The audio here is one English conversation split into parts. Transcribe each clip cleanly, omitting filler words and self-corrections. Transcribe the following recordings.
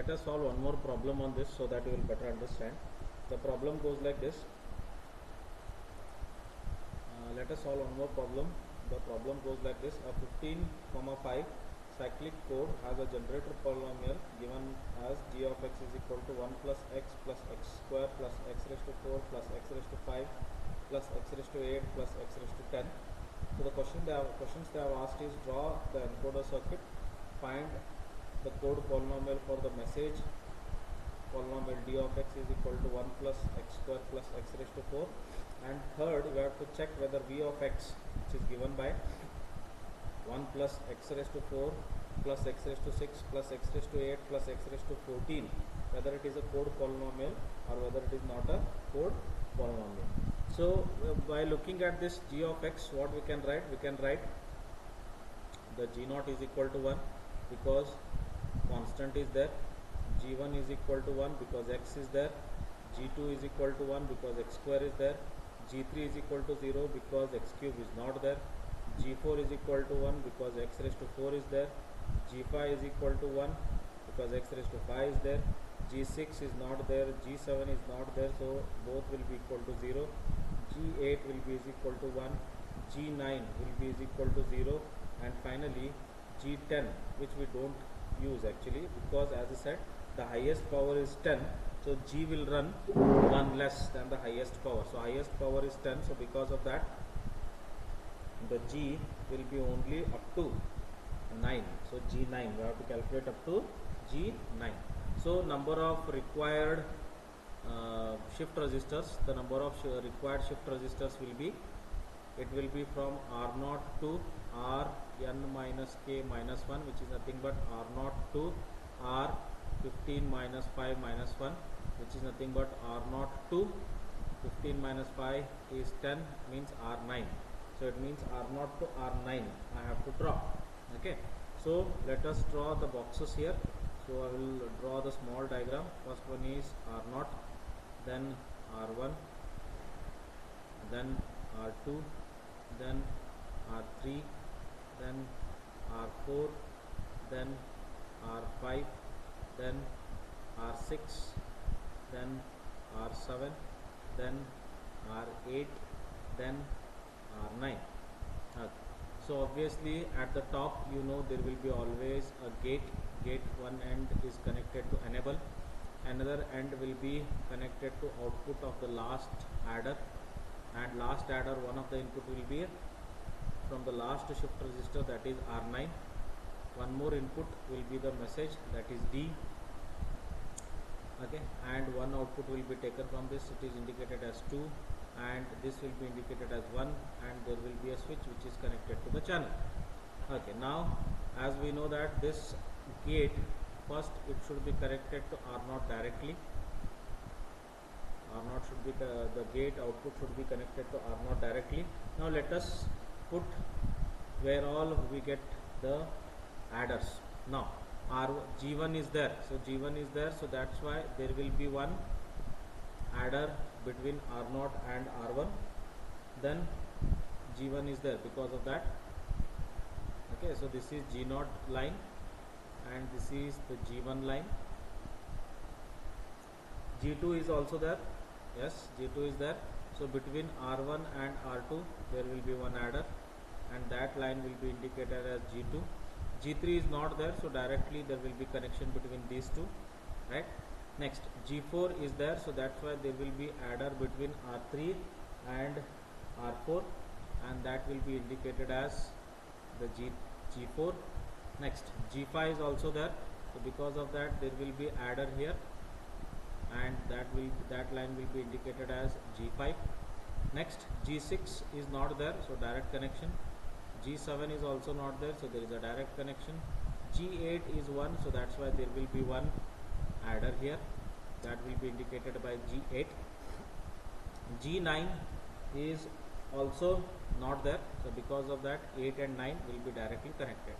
let us solve one more problem on this so that you will better understand. The problem goes like this. Let us solve one more problem. The problem goes like this. A 15,5 cyclic code has a generator polynomial given as g of x is equal to 1 plus x square plus x raised to 4 plus x raised to 5 plus x raised to 8 plus x raised to 10. So the questions they have asked is draw the encoder circuit, find the code polynomial for the message polynomial d of x is equal to 1 plus x square plus x raised to 4, and third we have to check whether v of x, which is given by 1 plus x raised to 4 plus x raised to 6 plus x raised to 8 plus x raised to 14, whether it is a code polynomial or whether it is not a code polynomial. So by looking at this g of x, what we can write? We can write the g naught is equal to 1 because constant is there, g1 is equal to 1 because x is there, g2 is equal to 1 because x square is there, g3 is equal to 0 because x cube is not there, g4 is equal to 1 because x raised to 4 is there, g5 is equal to 1 because x raised to 5 is there, g6 is not there, g7 is not there, so both will be equal to 0, g8 will be is equal to 1, g9 will be is equal to 0, and finally g10, which we don't use actually because, as I said, the highest power is 10, so g will run 1 less than the highest power. So highest power is 10, so because of that the g will be only up to 9. So g9, we have to calculate up to g9. So number of required shift resistors, the number of required shift resistors will be, it will be from R0 to Rn minus k minus 1, which is nothing but R0 to R15 minus 5 minus 1, which is nothing but R0 to 15 minus 5 is 10, means R9. So it means R0 to R9 I have to draw. Okay, so let us draw the boxes here. So I will draw the small diagram. First one is R0, then R1, then R2, then R3, then R4, then R5, then R6, then R7, then R8, then R9. Okay. So obviously at the top, you know, there will be always a gate. One end is connected to enable, another end will be connected to output of the last adder, and last adder, one of the input will be from the last shift resistor, that is R9. One more input will be the message, that is D. Okay, and one output will be taken from this, it is indicated as 2, and this will be indicated as 1, and there will be a switch which is connected to the channel. Okay, now as we know that this gate, first it should be connected to R0 directly. R0 should be the gate output should be connected to R0 directly. Now let us put where all we get the adders. Now G1 is there, so G1 is there, so that's why there will be one adder between R0 and R1, then G1 is there because of that. Okay, so this is G0 line and this is the G1 line. G2 is also there, yes, G2 is there, so between R1 and R2 there will be one adder, and that line will be indicated as G2. G3 is not there, so directly there will be connection between these two, right? Next, G4 is there, so that's why there will be adder between R3 and R4, and that will be indicated as the G4. Next, G5 is also there, so because of that there will be adder here, and that line will be indicated as G5. Next, G6 is not there, so direct connection. G7 is also not there, so there is a direct connection. G8 is 1, so that's why there will be one adder here, that will be indicated by G8. G9 is also not there, so because of that 8 and 9 will be directly connected.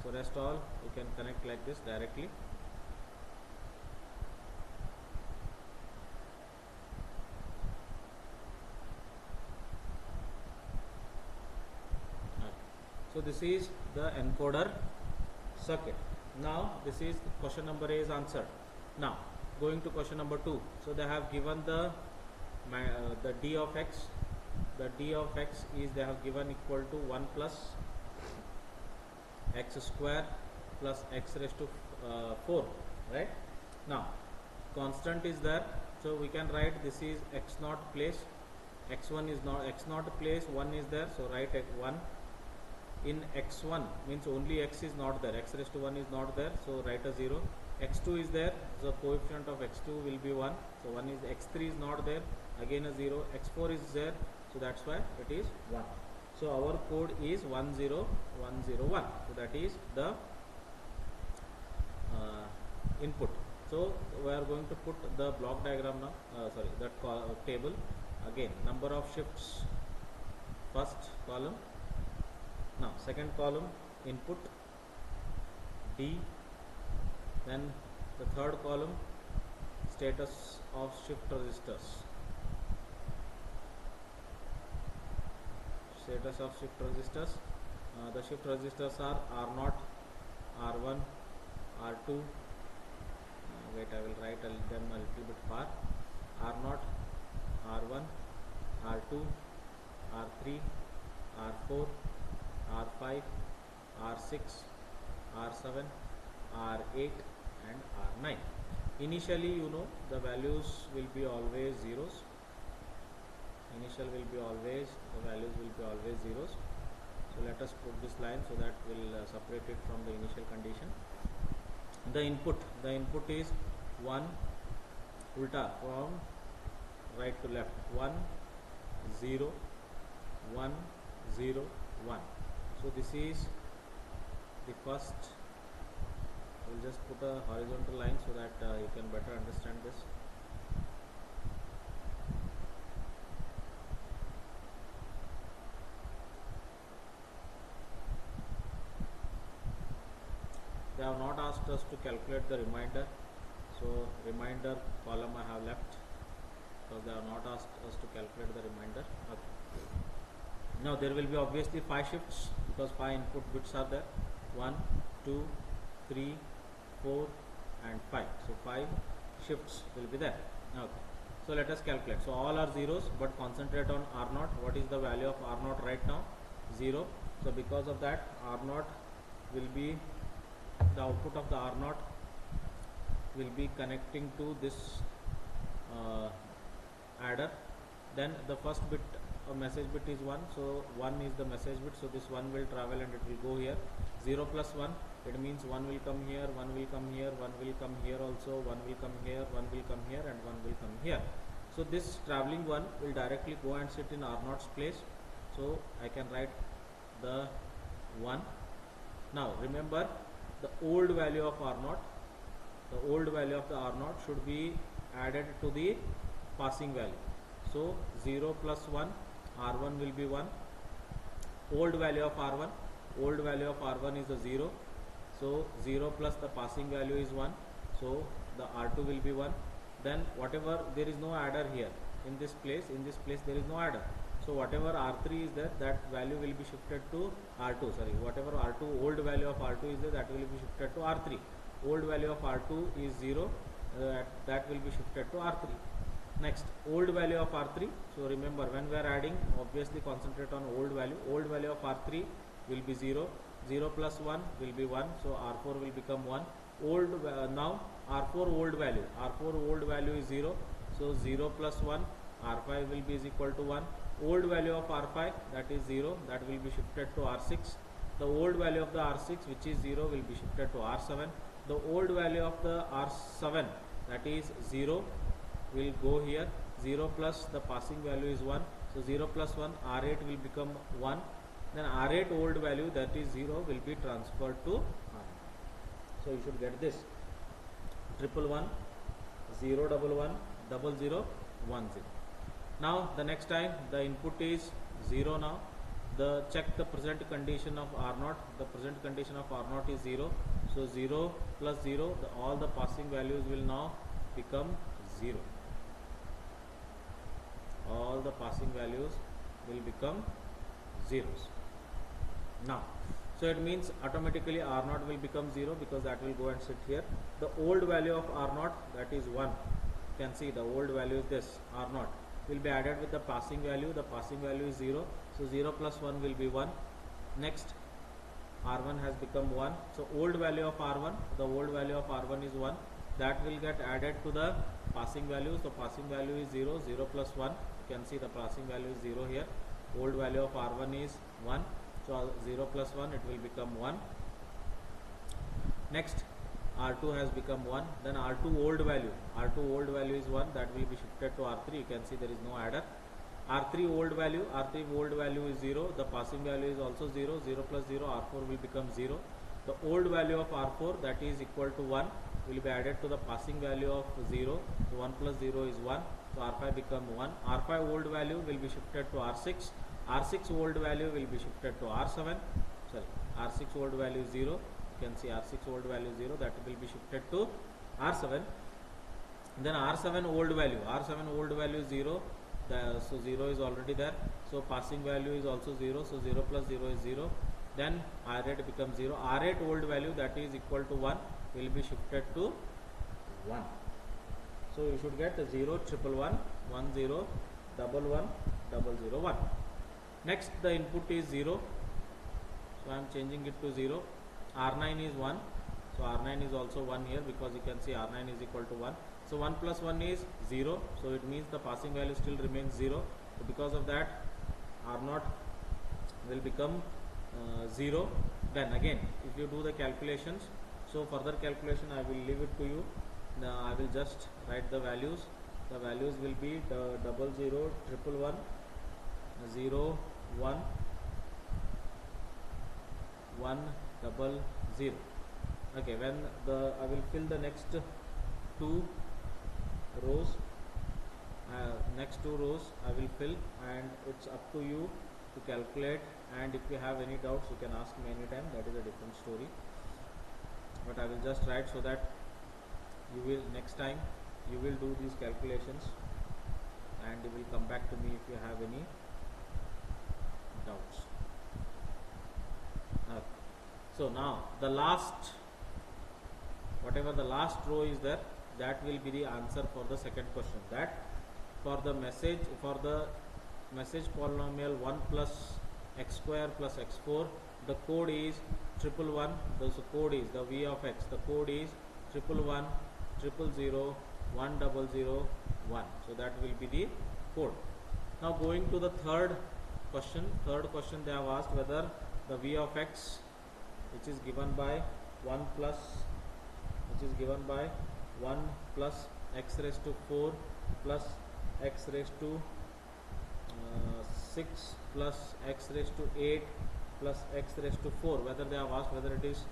So rest all you can connect like this directly. So this is the encoder circuit. Now this is question number A is answered. Now going to question number 2. So they have given the d of x. The d of x is they have given equal to 1 plus x square plus x raised to 4, right? Now constant is there, so we can write this is x naught place, x1 is not x naught place, 1 is there, so write 1 in x1 means only x is not there, x raised to 1 is not there, so write a 0. X2 is there, so coefficient of x2 will be 1, so 1 is x3 is not there, again a 0. X4 is there, so that's why it is 1. So our code is 10101. So that is the input. So we are going to put the block diagram now, that table again. Number of shifts, first column. Now second column input D, then the third column status of shift registers. Status of shift registers. The shift registers are R0, R1, R2. Wait, I will write them a little bit far. R0, R1, R2, R3, R4, R5, R6, R7, R8 and R9. Initially, you know, the values will be always zeros. The values will be always zeros. So let us put this line so that we'll separate it from the initial condition. The input is 1 ulta from right to left, 1 0 1 0 1. So this is the first. We'll just put a horizontal line so that you can better understand this. They have not asked us to calculate the remainder, so remainder column I have left because they have not asked us to calculate the remainder. Okay. Now there will be obviously 5 shifts because 5 input bits are there, 1 2 3 4 and 5, so 5 shifts will be there. Okay, so let us calculate. So all are zeros, but concentrate on R0. What is the value of R0 right now? 0. So because of that, R0 will be the output of the R0 will be connecting to this adder. Then the first bit, message bit is 1, so 1 is the message bit, so this 1 will travel and it will go here. 0 plus 1, it means 1 will come here, 1 will come here, 1 will come here also, 1 will come here, 1 will come here and 1 will come here. So this traveling 1 will directly go and sit in R0's place, so I can write the 1. Now remember, the old value of R0, the old value of the R0 should be added to the passing value. So 0 plus 1, R1 will be 1. Old value of R1, old value of R1 is a 0. So 0 plus the passing value is 1. So the R2 will be 1. Then whatever, there is no adder here. In this place there is no adder. So whatever R3 is there, that value will be shifted to R2. Whatever R2, old value of R2 is there, that will be shifted to R3. Old value of R2 is 0, that will be shifted to R3. Next, old value of R3. So remember, when we are adding, obviously concentrate on old value. Old value of R3 will be 0. 0 plus 1 will be 1. So R4 will become 1. Now R4 old value. R4 old value is 0. So 0 plus 1, R5 will be is equal to 1. Old value of R5, that is 0, that will be shifted to R6. The old value of the R6, which is 0, will be shifted to R7. The old value of the R7, that is 0, will go here. 0 plus the passing value is 1. So 0 plus 1, R8 will become 1. Then R8 old value, that is 0, will be transferred to R9. So you should get this. 111, 011, 00, 10. Now the next time the input is 0 now. Check the present condition of R0. The present condition of R0 is 0. So 0 plus 0, all the passing values will now become 0. All the passing values will become zeros. Now So it means automatically R0 will become 0 because that will go and sit here. The old value of R0, that is 1. You can see the old value is this, R0 will be added with the passing value. The passing value is 0. So 0 plus 1 will be 1. Next, R1 has become 1. So old value of R1, the old value of R1 is 1. That will get added to the passing value. So passing value is 0. 0 plus 1. You can see the passing value is 0 here. Old value of R1 is 1. So 0 plus 1, it will become 1. Next, R2 has become 1. Then R2 old value is 1. That will be shifted to R3. You can see there is no adder. R3 old value is 0. The passing value is also 0. 0 plus 0, R4 will become 0. The old value of R4, that is equal to 1, will be added to the passing value of 0. So 1 plus 0 is 1. So R5 become 1. R5 old value will be shifted to R6. R6 old value will be shifted to R7. Sorry, R6 old value is 0. You can see R6 old value is 0. That will be shifted to R7. Then R7 old value is 0. So 0 is already there. So passing value is also 0. So 0 plus 0 is 0. Then R8 becomes 0. R8 old value, that is equal to 1, will be shifted to 1. So you should get 0, 111, 10, 11, 001. Next, the input is 0. So I am changing it to 0. R9 is 1. So R9 is also 1 here because you can see R9 is equal to 1. So 1 plus 1 is 0. So it means the passing value still remains 0. So because of that, R0 will become 0. Then again, if you do the calculations, so further calculation I will leave it to you. Now I will just write the values. The values will be the 00, 111, 0, 1, 100. Okay, when I will fill the next two rows. Next two rows I will fill, and it's up to you to calculate. And if you have any doubts, you can ask me anytime. That is a different story. But I will just write so that you will next time you will do these calculations, and you will come back to me if you have any doubts. Okay. So now the last, whatever the last row is there, that will be the answer for the second question. That for the message polynomial 1 plus x square plus x4, the code is 111. The code is the v of x. The code is 111, 000, 1001. So that will be the code. Now going to the third question. They have asked whether the v of x, which is given by 1 plus x raised to 4 plus x raised to 6 plus x raised to 8 plus x raised to 4, whether they have asked whether it is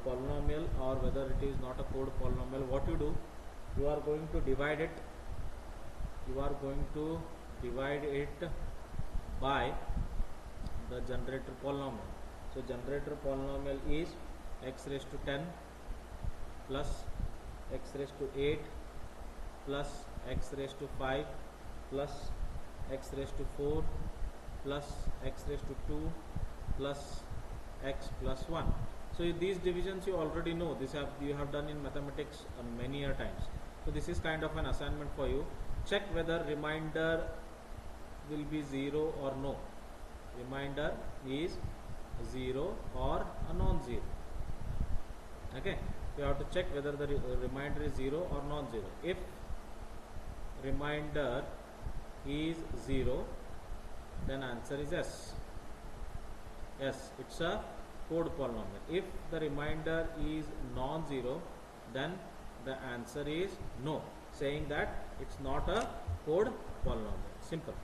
polynomial or whether it is not a code polynomial. What you do, you are going to divide it by the generator polynomial. So generator polynomial is x raised to 10 plus x raised to 8 plus x raised to 5 plus x raised to 4 plus x raised to 2 plus x plus 1. So these divisions you already know. You have done in mathematics many a times. So this is kind of an assignment for you. Check whether remainder will be 0 or no. Remainder is 0 or a non-zero. Okay, you have to check whether the remainder is 0 or non-zero. If remainder is 0, then answer is yes. Yes, it's a code polynomial. If the remainder is non-zero, then the answer is no, saying that it's not a code polynomial. Simple.